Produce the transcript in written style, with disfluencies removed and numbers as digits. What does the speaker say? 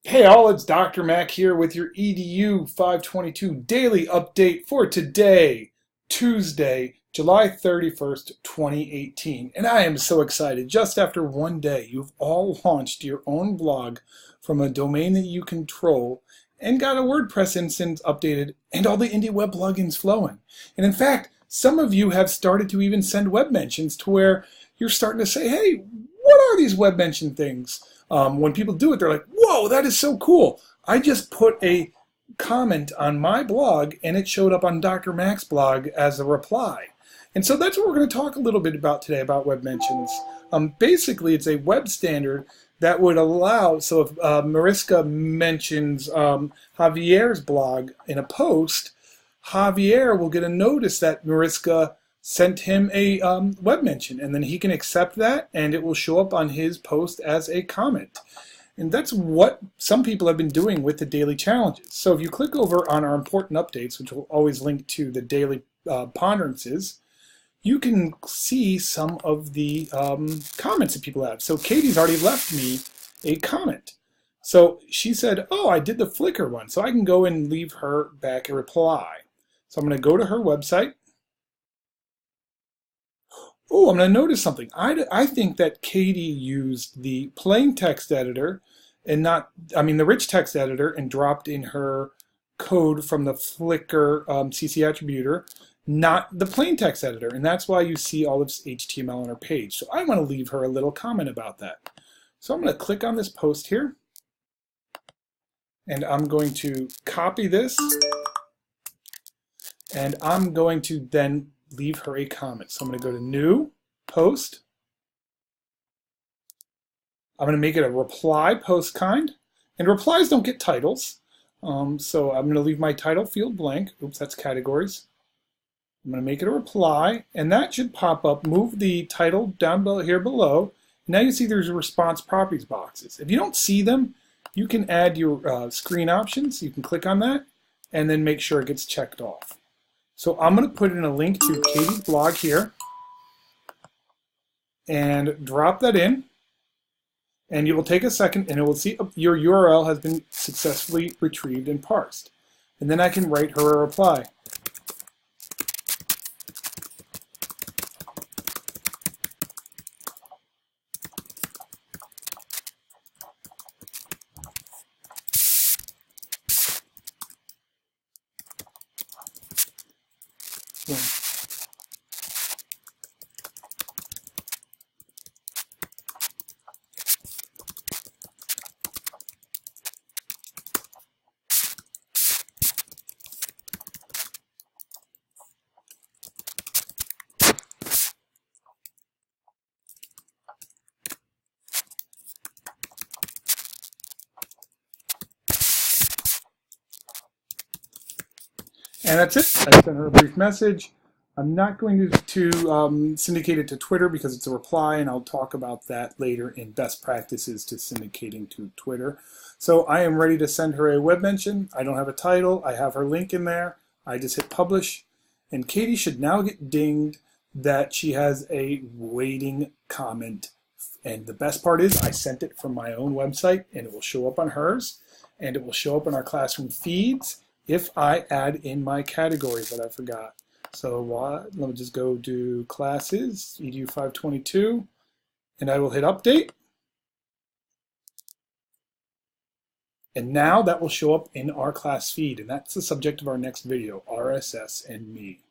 Hey all, it's Dr. Mac here with your EDU522 Daily Update for today, Tuesday, July 31st, 2018. And I am so excited. Just after one day, you've all launched your own blog from a domain that you control and got a WordPress instance updated and all the indie web plugins flowing. And in fact, some of you have started to even send web mentions to where you're starting to say, hey, what are these web mention things? When people do it, they're like, whoa, that is so cool. I just put a comment on my blog and it showed up on Dr. Mac's blog as a reply. And so that's what we're going to talk a little bit about today about web mentions. Basically, it's a web standard that would allow, so if Mariska mentions Javier's blog in a post, Javier will get a notice that Mariska sent him a web mention, and then he can accept that and it will show up on his post as a comment. And that's what some people have been doing with the daily challenges. So if you click over on our important updates, which will always link to the daily ponderances, you can see some of the comments that people have. So Katie's already left me a comment. So she said, oh, I did the Flickr one, so I can go and leave her back a reply. So I'm going to go to her website. Oh, I'm going to notice something. I think that Katie used the plain text editor and not, the rich text editor and dropped in her code from the Flickr CC attributor, not the plain text editor. And that's why you see all this HTML on her page. So I want to leave her a little comment about that. So I'm going to click on this post here and I'm going to copy this and I'm going to then leave her a comment. So I'm going to go to New, Post. I'm going to make it a reply post kind. And replies don't get titles. So I'm going to leave my title field blank. Oops, that's categories. I'm going to make it a reply. And that should pop up. Move the title down below, here below. Now you see there's response properties boxes. If you don't see them, you can add your screen options. You can click on that and then make sure it gets checked off. So I'm going to put in a link to Katie's blog here and drop that in. And it will take a second and it will see your URL has been successfully retrieved and parsed. And then I can write her a reply. Boom. And that's it. I sent her a brief message. I'm not going to syndicate it to Twitter because it's a reply, and I'll talk about that later in best practices to syndicating to Twitter. So I am ready to send her a web mention. I don't have a title. I have her link in there. I just hit publish. And Katie should now get dinged that she has a waiting comment. And the best part is I sent it from my own website, and it will show up on hers, and it will show up in our classroom feeds if I add in my categories that I forgot. So let me just go to classes, EDU522, and I will hit update. And now that will show up in our class feed, and that's the subject of our next video, RSS and me.